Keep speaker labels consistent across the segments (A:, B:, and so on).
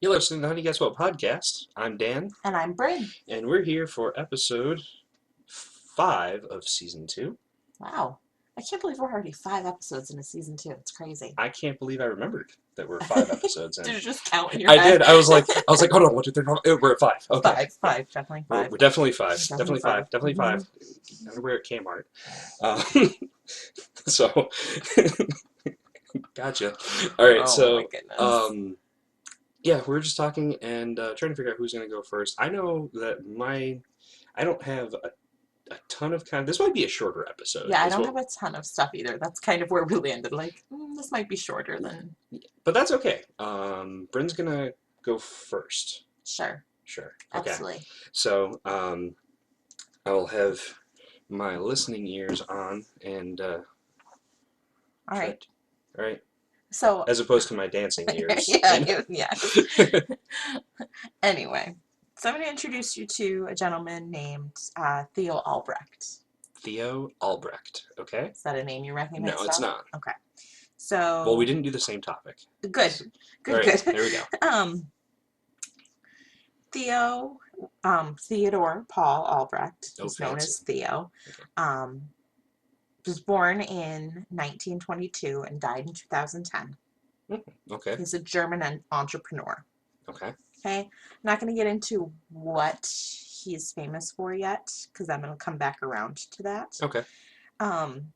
A: You're listening to Honey Guess What podcast. I'm Dan,
B: And I'm Brynn.
A: and we're here for episode 5 of season 2.
B: Wow. I can't believe we're already 5 episodes into season 2. It's crazy.
A: I can't believe I remembered that we're 5 episodes in.
B: Did you just count in your
A: I
B: head?
A: did. I was like, hold on, 1, 2, 3, 4. We're at 5. Okay.
B: Five, definitely
A: We're
B: 5.
A: definitely 5.
B: Definitely
A: Definitely 5.
B: five.
A: Definitely
B: Mhm.
A: 5. Underwear at Kmart. So, gotcha. All right,
B: Oh my
A: so,
B: goodness.
A: yeah, we were just talking and trying to figure out who's going to go first. I know that I don't have a ton of this might be a shorter episode
B: Yeah, I
A: is
B: don't
A: what,
B: have a ton of stuff either. That's kind of where we landed. Like, this might be shorter than.
A: but that's okay. Brynn's gonna go first.
B: Sure.
A: Sure. Okay.
B: Absolutely.
A: So I'll have my listening ears on and
B: All
A: try.
B: right.
A: All right.
B: So,
A: As opposed to my dancing ears.
B: yeah. Anyway, so I'm going to introduce you to a gentleman named Theo Albrecht.
A: Theo Albrecht. Okay.
B: Is that a name you recognize?
A: No, it's not.
B: Okay.
A: Well, we
B: So,
A: didn't do the same topic.
B: good.
A: All
B: Good,
A: right.
B: good.
A: There we go.
B: Theo, Theodore Paul Albrecht,
A: Oh,
B: who's known
A: fancy.
B: as Theo,
A: Okay.
B: was born in 1922 and died in 2010.
A: Okay.
B: He's a German entrepreneur.
A: Okay.
B: Okay, I'm not going to get into what he's famous for yet, because I'm going to come back around to that.
A: Okay.
B: Um,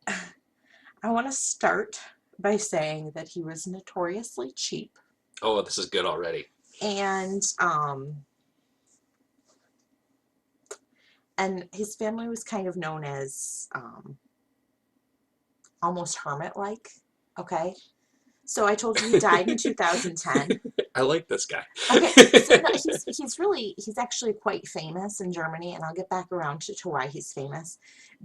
B: I want to start by saying that he was notoriously cheap,
A: Oh, this is good already.
B: and his family was kind of known as almost hermit-like. Okay, so I told you he died in 2010.
A: I like this guy.
B: Okay, so no, he's actually quite famous in Germany, and I'll get back around to why he's famous.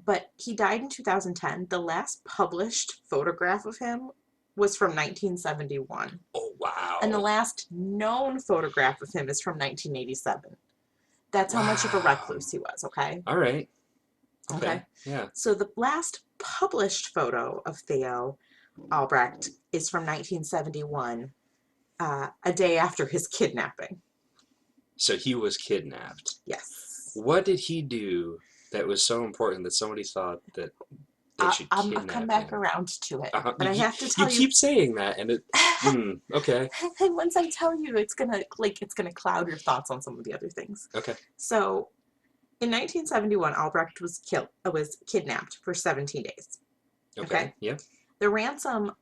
B: But he died in 2010. The last published photograph of him was from 1971.
A: Oh, wow.
B: And the last known photograph of him is from 1987. That's how much of a
A: Wow.
B: recluse he was, okay?
A: All right.
B: Okay.
A: Yeah.
B: So the last published photo of Theo Albrecht is from 1971, a day after his kidnapping.
A: So he was kidnapped.
B: Yes.
A: What did he do that was so important that somebody thought that they should kidnap
B: I'll come back
A: him?
B: around to it. But I
A: You,
B: have to tell
A: you
B: you.
A: keep saying that, and it. Okay.
B: And once I tell you, it's gonna cloud your thoughts on some of the other things.
A: Okay.
B: So, in 1971, Albrecht was kidnapped for 17 days.
A: Okay. Yeah.
B: The ransom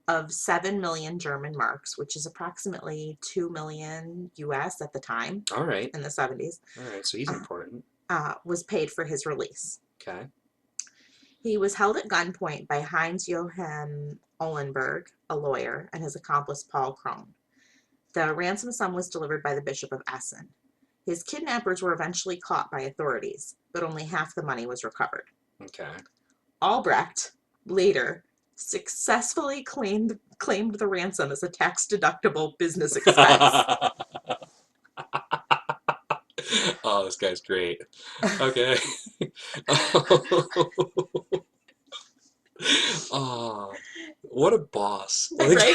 B: of 7 million German marks, which is approximately 2 million US at the time.
A: All right.
B: In the 70s.
A: All right. So he's important.
B: Was paid for his release.
A: Okay.
B: He was held at gunpoint by Heinz Johann Uhlenberg, a lawyer, and his accomplice Paul Krohn. The ransom sum was delivered by the Bishop of Essen. His kidnappers were eventually caught by authorities, but only half the money was recovered.
A: Okay.
B: Albrecht later successfully claimed the ransom as a tax-deductible business expense.
A: Oh, this guy's great. Okay. Oh, what a boss.
B: Right?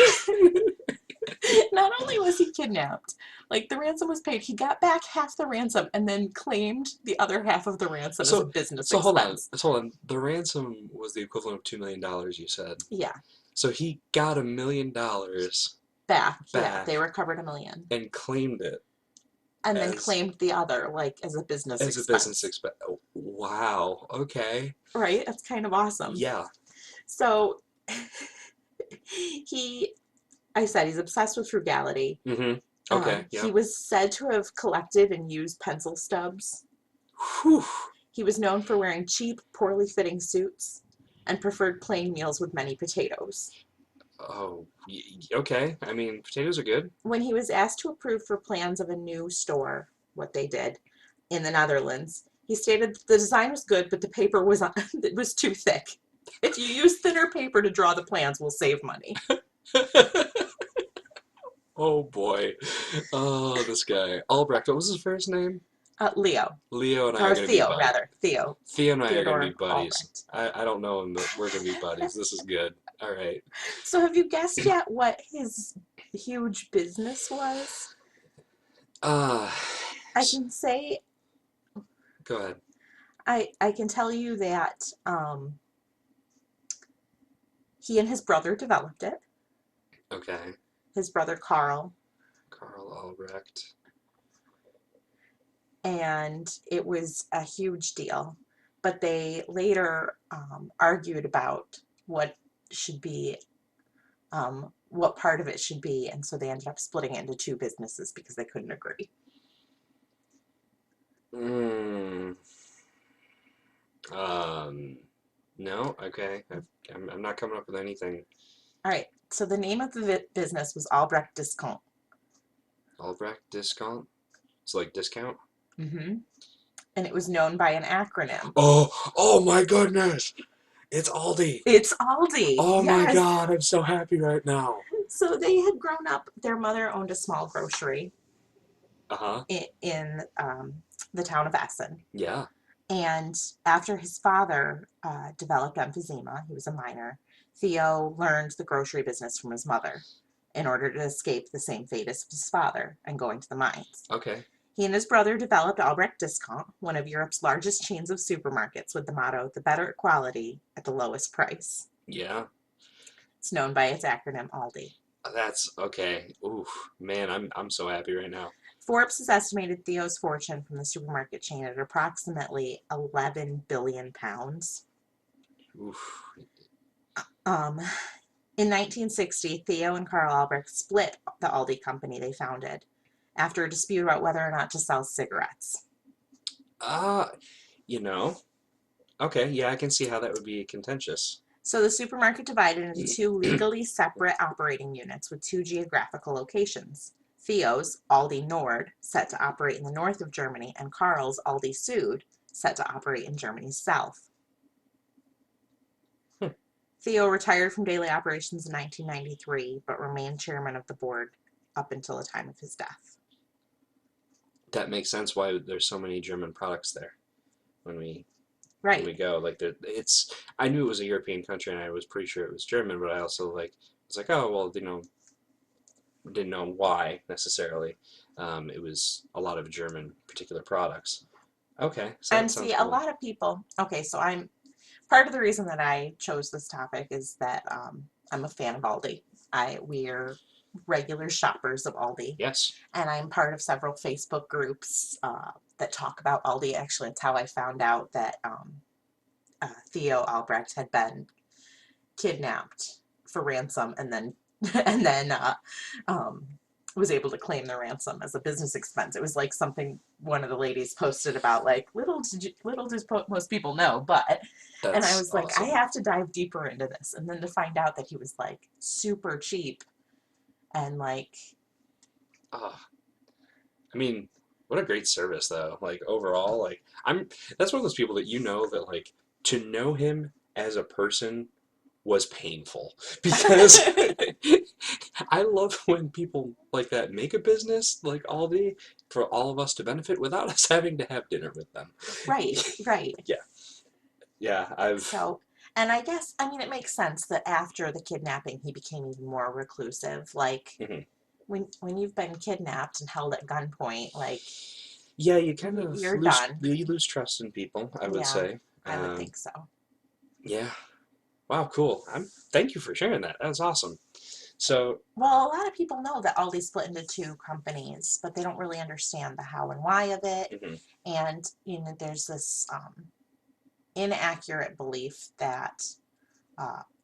B: Not only was he kidnapped, like the ransom was paid, he got back half the ransom and then claimed the other half of the ransom as a business expense.
A: Hold on. The ransom was the equivalent of $2 million, you said.
B: Yeah.
A: So he got $1 million
B: back. Yeah, they recovered $1 million.
A: And claimed it.
B: And then claimed the other, like, as a business expense.
A: As a business expense. Oh, wow. Okay.
B: Right? That's kind of awesome.
A: Yeah.
B: So, I said he's obsessed with frugality.
A: Mm-hmm. Okay, yeah.
B: He was said to have collected and used pencil stubs.
A: Whew.
B: He was known for wearing cheap, poorly fitting suits and preferred plain meals with many potatoes.
A: Oh, okay. I mean, potatoes are good.
B: When he was asked to approve for plans of a new store, what they did, in the Netherlands, he stated the design was good, but the paper was it was too thick. If you use thinner paper to draw the plans, we'll save money.
A: Oh, boy. Oh, this guy. Albrecht, what was his first name?
B: Leo.
A: Leo and I are going to be buddies.
B: Theo.
A: Theo and I
B: Theodore
A: are going to be buddies.
B: Albrecht.
A: I don't know him, but we're going to be buddies. This is good. All right.
B: So have you guessed yet what his huge business was.
A: Uh,
B: I can say,
A: Go ahead.
B: I can tell you that he and his brother developed it.
A: Okay.
B: His brother Carl,
A: Karl Albrecht.
B: and it was a huge deal. But they later argued about what should be, what part of it should be, and so they ended up splitting it into two businesses because they couldn't agree.
A: Mm, um, no, okay. I'm not coming up with anything.
B: All right, so the name of the business was Albrecht Discount.
A: Albrecht discount? It's like discount?
B: Mm-hmm. And it was known by an acronym.
A: Oh my goodness! It's Aldi!
B: It's Aldi,
A: Oh my
B: yes.
A: god, I'm so happy right now.
B: So they had grown up, their mother owned a small grocery
A: Uh-huh.
B: in the town of Essen.
A: Yeah.
B: And after his father developed emphysema, he was a minor, Theo learned the grocery business from his mother in order to escape the same fate as his father and going to the mines.
A: Okay.
B: He and his brother developed Albrecht Discount, one of Europe's largest chains of supermarkets, with the motto, the better quality at the lowest price.
A: Yeah.
B: It's known by its acronym ALDI.
A: That's okay. Oof, man, I'm so happy right now.
B: Forbes has estimated Theo's fortune from the supermarket chain at approximately 11 billion pounds.
A: Oof.
B: Um, in 1960, Theo and Carl Albrecht split the Aldi company they founded after a dispute about whether or not to sell cigarettes.
A: Uh, you know, okay, yeah, I can see how that would be contentious.
B: So the supermarket divided into two legally separate operating units with two geographical locations. Theo's, Aldi Nord, set to operate in the north of Germany, and Karl's, Aldi Süd, set to operate in Germany's south.
A: Hmm.
B: Theo retired from daily operations in 1993, but remained chairman of the board up until the time of his death.
A: That makes sense why there's so many German products there when we when
B: Right.
A: we go. Like it's I knew it was a European country and I was pretty sure it was German, but I also was like, oh well, didn't know why necessarily. It was a lot of German particular products. Okay, so that
B: And
A: sounds
B: see, a
A: cool.
B: lot of people, okay, so I'm part of the reason that I chose this topic is that I'm a fan of Aldi. We're regular shoppers of Aldi,
A: Yes.
B: and I'm part of several Facebook groups that talk about Aldi. Actually, it's how I found out that Theo Albrecht had been kidnapped for ransom, and then and then um, was able to claim the ransom as a business expense. It was like something one of the ladies posted about, like little did most people know, but and I
A: That's
B: was like, I
A: awesome.
B: have to dive deeper into this, and then to find out that he was like super cheap and like
A: Ah, I mean, what a great service though. Like overall, that's one of those people that that to know him as a person was painful because I love when people like that make a business like Aldi for all of us to benefit without us having to have dinner with them.
B: right, right.
A: Yeah, yeah, I've
B: So, and I guess, I mean, it makes sense that after the kidnapping, he became even more reclusive. Like,
A: mhm.
B: when you've been kidnapped and held at gunpoint, like,
A: Yeah, you kind of
B: you're done.
A: lose trust in people, I would
B: Yeah,
A: say.
B: I would think so.
A: Yeah. Wow, cool. Thank you for sharing that. That was awesome. So,
B: Well, a lot of people know that Aldi split into two companies, but they don't really understand the how and why of it.
A: mhm,
B: And, there's this inaccurate belief that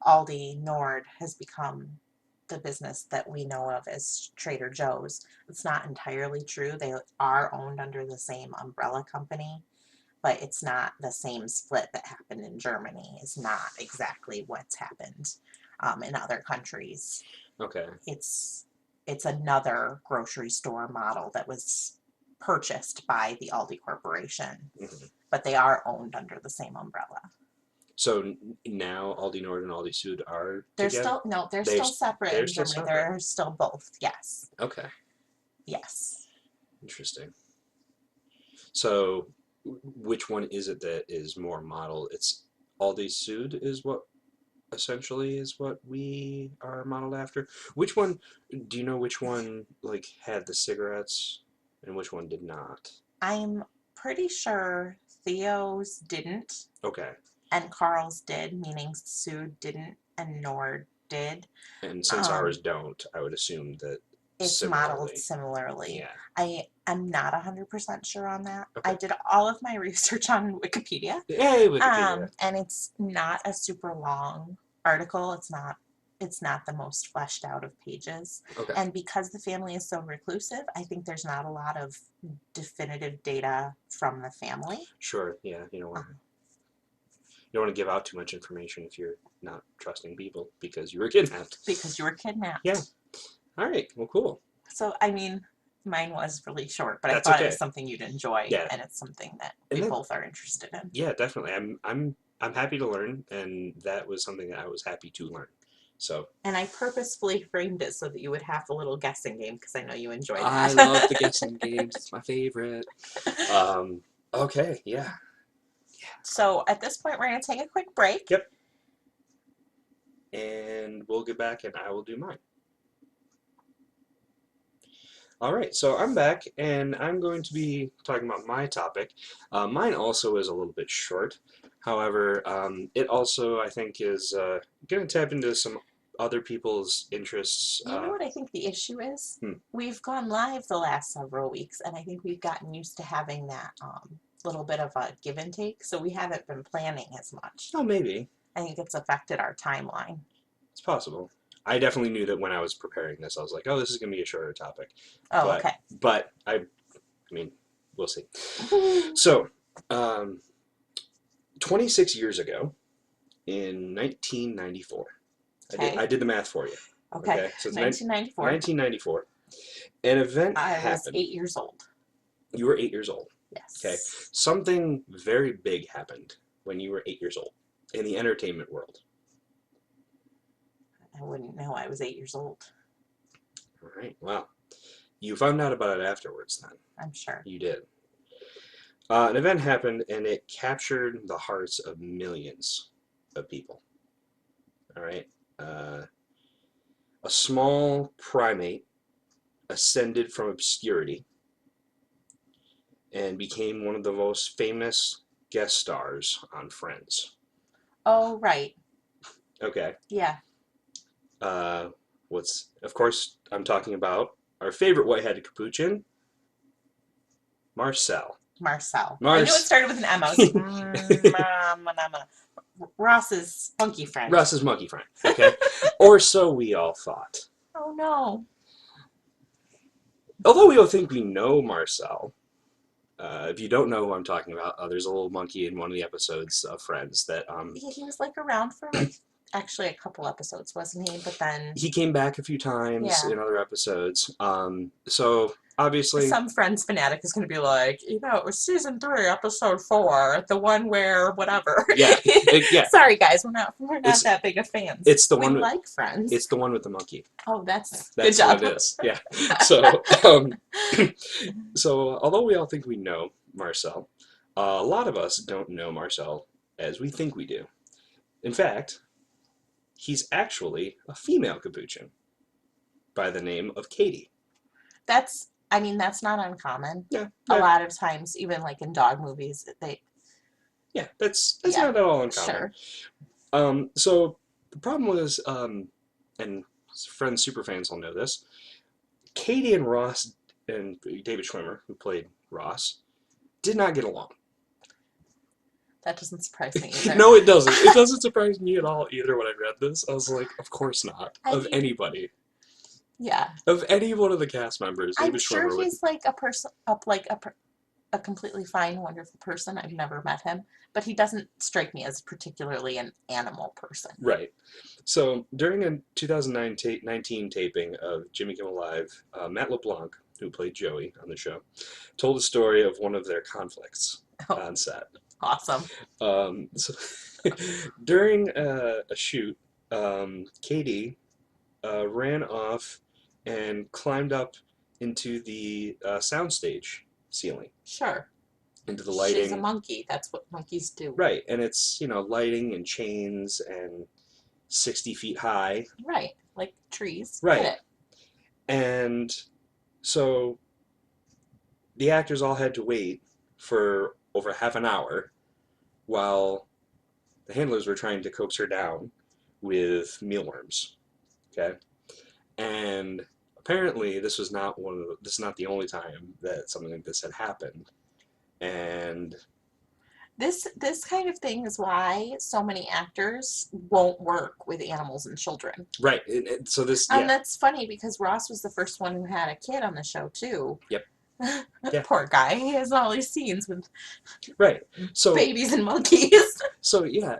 B: Aldi Nord has become the business that we know of as Trader Joe's. It's not entirely true. They are owned under the same umbrella company, but it's not the same split that happened in Germany. It's not exactly what's happened in other countries.
A: okay.
B: It's it's another grocery store model that was purchased by the Aldi Corporation,
A: Mhm.
B: but they are owned under the same umbrella.
A: So now Aldi Nord and Aldi Sud are
B: They're
A: together?
B: still no, they're
A: They're
B: still separate
A: they're
B: in
A: still
B: Germany.
A: separate.
B: They're still both. Yes.
A: Okay,
B: Yes.
A: interesting. So which one is it that is more model? It's Aldi Sud is what? essentially is what we are modeled after. Which one, do you know which one, like, had the cigarettes and which one did not?
B: I'm pretty sure Theo's didn't
A: Okay.
B: and Carl's did, meaning Sue didn't and Nord did.
A: And since ours
B: Um,
A: don't, I would assume that
B: it's modeled
A: similarly.
B: similarly.
A: Yeah.
B: I am not 100% sure on that. I
A: Okay.
B: did all of my research on Wikipedia,
A: Yay, Wikipedia.
B: and it's not a super long article. It's not the most fleshed out of pages.
A: Okay.
B: And because the family is so reclusive, I think there's not a lot of definitive data from the family.
A: Sure. Yeah. You don't want to give out too much information if you're not trusting people because you were kidnapped.
B: Because you were kidnapped.
A: Yeah. All right. Well, cool.
B: So, I mean, mine was really short, but I
A: That's
B: thought it
A: okay.
B: was something you'd enjoy,
A: Yeah.
B: and it's something that
A: And
B: we
A: that,
B: both are interested in.
A: yeah, definitely. I'm happy to learn, and that was something that I was happy to learn. So
B: And I purposefully framed it so that you would have a little guessing game because I know you enjoy that.
A: I love the guessing games. It's my favorite. Okay. Yeah.
B: So at this point, we're going to take a quick break.
A: Yep. And we'll get back, and I will do mine. All right, so I'm back, and I'm going to be talking about my topic. Mine also is a little bit short. However, it also, I think, is going to tap into some other people's interests.
B: You know what I think the issue is?
A: Hmm.
B: We've gone live the last several weeks, and I think we've gotten used to having that little bit of a give and take, so we haven't been planning as much.
A: Oh, maybe.
B: I think it's affected our timeline.
A: It's possible. I definitely knew that when I was preparing this, I was like, oh, this is going to be a shorter topic.
B: Oh, okay.
A: But I mean, we'll see. So, 26 years ago, in 1994,
B: Okay.
A: I did the math for you.
B: Okay.
A: So it's
B: 1994.
A: 1994. An event
B: I was
A: happened.
B: 8 years old.
A: You were 8 years old.
B: Yes.
A: Okay. Something very big happened when you were 8 years old in the entertainment world.
B: I wouldn't know. I was 8 years old.
A: All right. Well, you found out about it afterwards then.
B: I'm sure.
A: You did. An event happened and it captured the hearts of millions of people. All right. A small primate ascended from obscurity and became one of the most famous guest stars on Friends.
B: Oh, right.
A: Okay.
B: Yeah.
A: Of course, I'm talking about our favorite white-headed capuchin, Marcel.
B: Marcel. I knew it started with an M. I was like, Ross's monkey friend.
A: Ross's monkey friend. Okay. Or so we all thought.
B: Oh, no.
A: Although we don't think we know Marcel, if you don't know who I'm talking about, there's a little monkey in one of the episodes of Friends that
B: Yeah, he was like around for like actually a couple episodes, wasn't he? But then
A: he came back a few times
B: Yeah.
A: in other episodes. So obviously,
B: some Friends fanatic is going to be like, it was season 3, episode 4, the one where whatever.
A: Yeah.
B: Sorry, guys, we're not that big of fans.
A: It's the
B: we
A: one.
B: like Friends.
A: It's the one with the monkey.
B: Oh, that's
A: good
B: job.
A: What it is. Yeah. So although we all think we know Marcel, a lot of us don't know Marcel as we think we do. In fact, he's actually a female capuchin by the name of Katie.
B: That's not uncommon.
A: Yeah.
B: A lot of times, even like in dog movies,
A: Yeah, that's not at all
B: Sure.
A: uncommon. So the problem was, and Friends superfans will know this, Katie and Ross and David Schwimmer, who played Ross, did not get along.
B: That doesn't surprise me either.
A: No, it doesn't. It doesn't surprise me at all either when I read this. I was like, of course not. Anybody.
B: Yeah.
A: Of any one of the cast members, David
B: I'm sure
A: Schwimmer
B: he's like a person, a completely fine, wonderful person. I've never met him, but he doesn't strike me as particularly an animal person.
A: Right. So during a 2019 taping of Jimmy Kimmel Live, Matt LeBlanc, who played Joey on the show, told a story of one of their conflicts on set.
B: Awesome.
A: So during a shoot, Katie ran off and climbed up into the soundstage ceiling.
B: Sure.
A: Into the lighting.
B: She's a monkey. That's what monkeys do.
A: Right, and it's lighting and chains and 60 feet high.
B: Right. Like trees. Get
A: Right.
B: it.
A: And so the actors all had to wait for over half an hour while the handlers were trying to coax her down with mealworms. Okay. And apparently this is not the only time that something like this had happened. And
B: This kind of thing is why so many actors won't work with animals and children.
A: right, so this,
B: And
A: yeah,
B: that's funny because Ross was the first one who had a kid on the show too.
A: yep, yeah,
B: Poor guy. He has all these scenes with
A: right. So
B: babies and monkeys.
A: so yeah,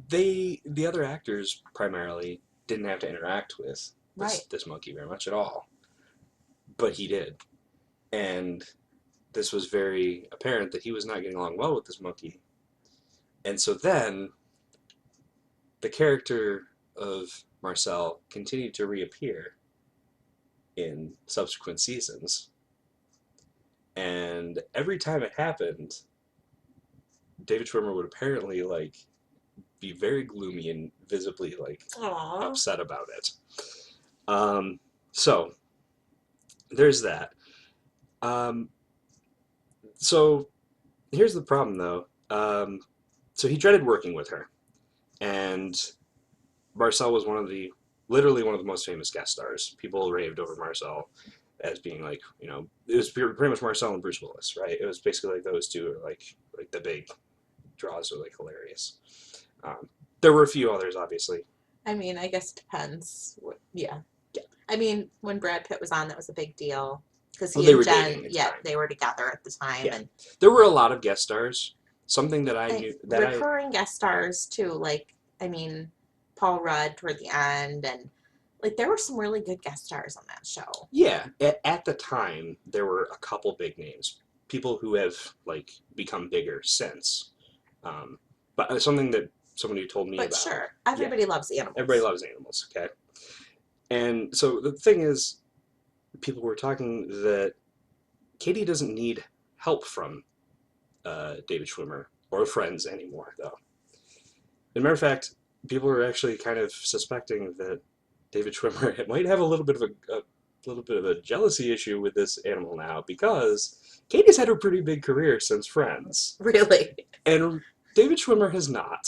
A: the other actors primarily didn't have to interact with
B: Right.
A: this monkey very much at all, but he did, and this was very apparent that he was not getting along well with this monkey, and so then the character of Marcel continued to reappear in subsequent seasons, and every time it happened, David Schwimmer would apparently like be very gloomy and visibly like
B: Aww.
A: upset about it. So there's that. Um, so here's the problem, though. So he dreaded working with her, and Marcel was literally one of the most famous guest stars. People raved over Marcel as being like, it was pretty much Marcel and Bruce Willis, right? It was basically like those two are like the big draws are like hilarious. Um, there were a few others, obviously.
B: I mean, I guess it depends. Yeah.
A: Yeah.
B: I mean, when Brad Pitt was on, that was a big deal because
A: Well,
B: he
A: they
B: and
A: were
B: Jen,
A: dating at the
B: yeah,
A: time.
B: they were together at the time,
A: Yeah,
B: and
A: there were a lot of guest stars. Something that I knew that I
B: recurring guest stars too. Like, I mean, Paul Rudd toward the end, and like there were some really good guest stars on that show.
A: yeah, at the time there were a couple big names, people who have like become bigger since. Um, but something that somebody told me
B: But
A: about.
B: sure,
A: Yeah,
B: everybody loves animals.
A: everybody loves animals. Okay, and so the thing is, people were talking that Katie doesn't need help from David Schwimmer or friends anymore, though. As a matter of fact, people are actually kind of suspecting that David Schwimmer might have a little bit of a little bit of a jealousy issue with this animal now because Katie's had a pretty big career since Friends,
B: Really.
A: and David Schwimmer has not.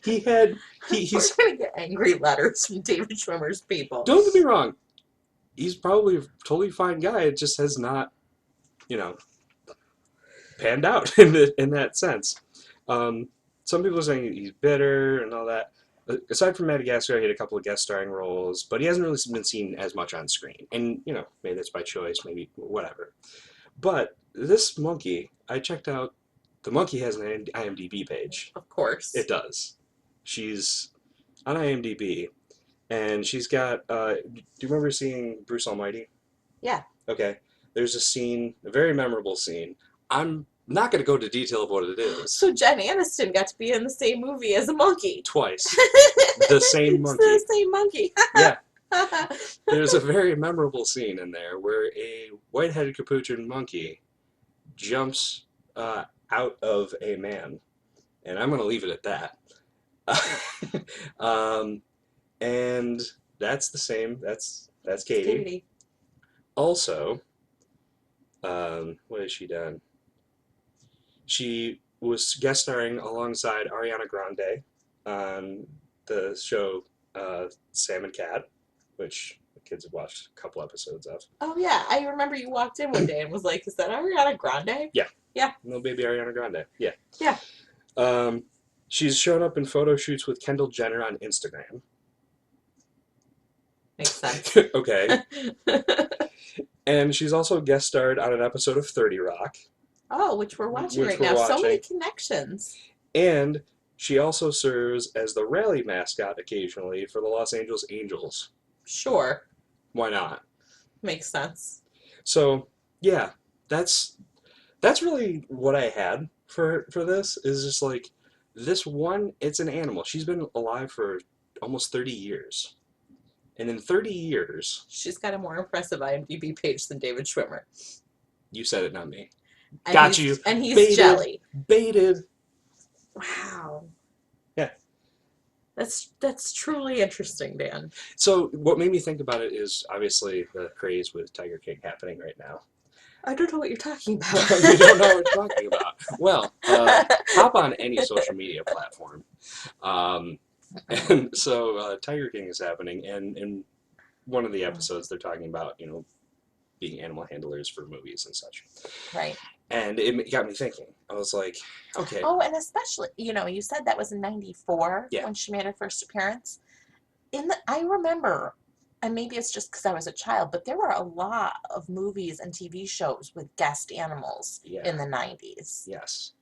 A: He's
B: We're gonna get angry letters from David Schwimmer's people.
A: don't get me wrong, he's probably a totally fine guy. It just has not, you know, panned out in that sense. Um, some people are saying he's bitter and all that. Aside from Madagascar, he had a couple of guest starring roles, but he hasn't really been seen as much on screen. And, maybe that's by choice, maybe whatever. But this monkey, I checked out, the monkey has an IMDb page.
B: Of course.
A: It does. She's on IMDb, and she's got, do you remember seeing Bruce Almighty?
B: Yeah.
A: Okay. There's a scene, a very memorable scene. I'm not going to go into detail of what it is.
B: So Jen Aniston got to be in the same movie as a monkey.
A: Twice. The same monkey.
B: It's the same monkey.
A: Yeah. There's a very memorable scene in there where a white-headed capuchin monkey jumps out of a man. And I'm going to leave it at that. And that's the same. That's Katie.
B: Katie.
A: Also, what has she done? She was guest starring alongside Ariana Grande on the show Sam and Cat, which the kids have watched a couple episodes of.
B: Oh yeah, I remember you walked in one day and was like, "Is that Ariana Grande?"
A: Yeah.
B: Yeah.
A: Little baby Ariana Grande. Yeah.
B: Yeah.
A: She's shown up in photo shoots with Kendall Jenner on Instagram.
B: Makes sense.
A: Okay. And she's also guest starred on an episode of 30 Rock.
B: Oh, which we're watching
A: Which
B: right
A: we're
B: now. So many
A: watching.
B: connections.
A: And she also serves as the rally mascot occasionally for the Los Angeles Angels.
B: Sure.
A: Why not?
B: Makes sense.
A: So, yeah, that's really what I had for this, is just like, this one, it's an animal. She's been alive for almost 30 years. And in 30 years...
B: She's got a more impressive IMDb page than David Schwimmer.
A: You said it, not me.
B: And
A: Got you.
B: And he's
A: Baited.
B: jelly.
A: Baited.
B: Wow.
A: Yeah.
B: That's truly interesting, Dan.
A: So what made me think about it is obviously the craze with Tiger King happening right now.
B: I don't know what you're talking about.
A: You don't know what we're talking about. Well, hop on any social media platform. Um, and so Tiger King is happening, and in one of the episodes, they're talking about, being animal handlers for movies and such.
B: Right.
A: And it got me thinking. I was like, okay,
B: Oh, and especially, you said that was in '94
A: yeah,
B: when she made her first appearance. I remember, and maybe it's just because I was a child, but there were a lot of movies and TV shows with guest animals
A: yeah,
B: in the '90s.
A: yes.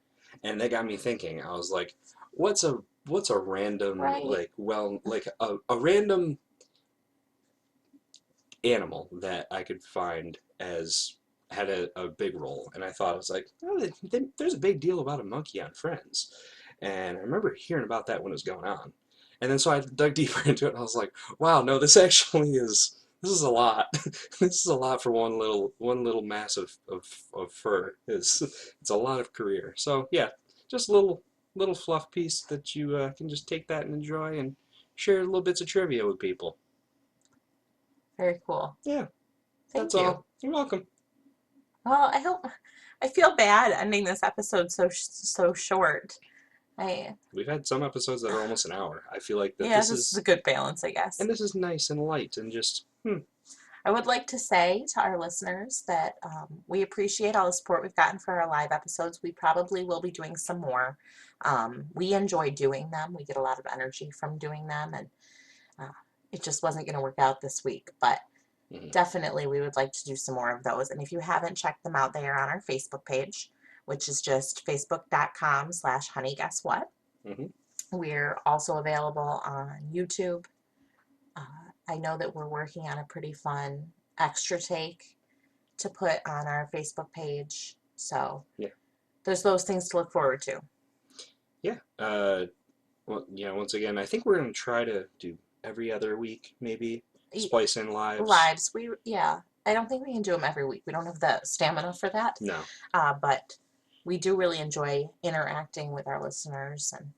A: And that got me thinking. I was like, what's a random,
B: Right.
A: a random animal that I could find as had a big role. And I thought, I was like, oh, there's a big deal about a monkey on Friends. And I remember hearing about that when it was going on. And then so I dug deeper into it, and I was like, wow, no, this is a lot. This is a lot for one little mass of fur. It's a lot of career. So yeah, just a little fluff piece that you can just take that and enjoy and share little bits of trivia with people.
B: Very cool.
A: Yeah, that's
B: Thank you.
A: all. You're welcome.
B: Well, I feel bad ending this episode so short. I
A: We've had some episodes that are almost an hour. I feel like that
B: Yeah,
A: this
B: this is a
A: is,
B: good balance, I
A: and
B: guess.
A: this is nice and light and just,
B: I would like to say to our listeners that we appreciate all the support we've gotten for our live episodes. We probably will be doing some more. We enjoy doing them. We get a lot of energy from doing them, and uh, it just wasn't going to work out this week. But
A: mm,
B: definitely, we would like to do some more of those. And if you haven't checked them out, they are on our Facebook page, which is just facebook.com/honeyguesswhat.
A: hmm
B: We're also available on YouTube. I know that we're working on a pretty fun extra take to put on our Facebook page. So
A: yeah,
B: there's those things to look forward to.
A: yeah. Well, yeah. Once again, I think we're gonna try to do every other week, maybe splice in lives.
B: Lives, yeah. I don't think we can do them every week. We don't have the stamina for that.
A: No,
B: But we do really enjoy interacting with our listeners, and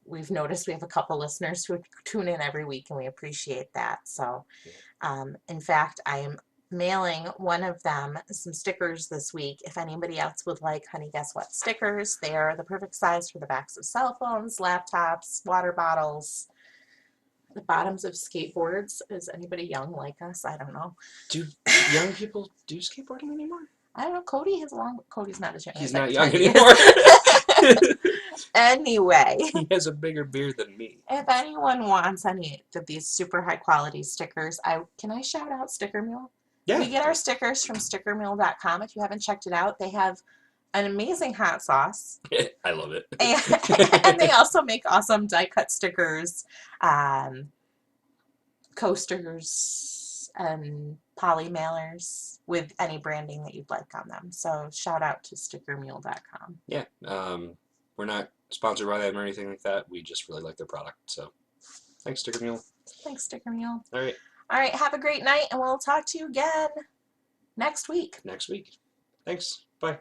B: we've noticed we have a couple listeners who tune in every week, and we appreciate that. So
A: yeah.
B: In fact, I am mailing one of them some stickers this week. If anybody else would like Honey Guess What stickers, they are the perfect size for the backs of cell phones, laptops, water bottles, the bottoms of skateboards. Is anybody young like us? I don't know.
A: Do young people do skateboarding anymore?
B: I don't know. Cody has long. Cody's not as young.
A: He's
B: As I
A: not young
B: pretend he
A: anymore.
B: is. Anyway,
A: He has a bigger beard than me.
B: if anyone wants any of these super high quality stickers, I shout out Sticker Mule. We
A: Yeah,
B: get our stickers from stickermule.com. If you haven't checked it out, they have an amazing hot sauce.
A: I love
B: And they
A: it.
B: also make awesome die cut stickers, um, coasters, and poly mailers with any branding that you'd like on them. So shout out to stickermule.com.
A: Yeah, we're not sponsored by them or anything like that. We just really like their product. So thanks, Sticker Mule.
B: Thanks, Sticker Mule.
A: All right,
B: All right, have a great night, and we'll talk to you again next week.
A: next week. Thanks. Bye.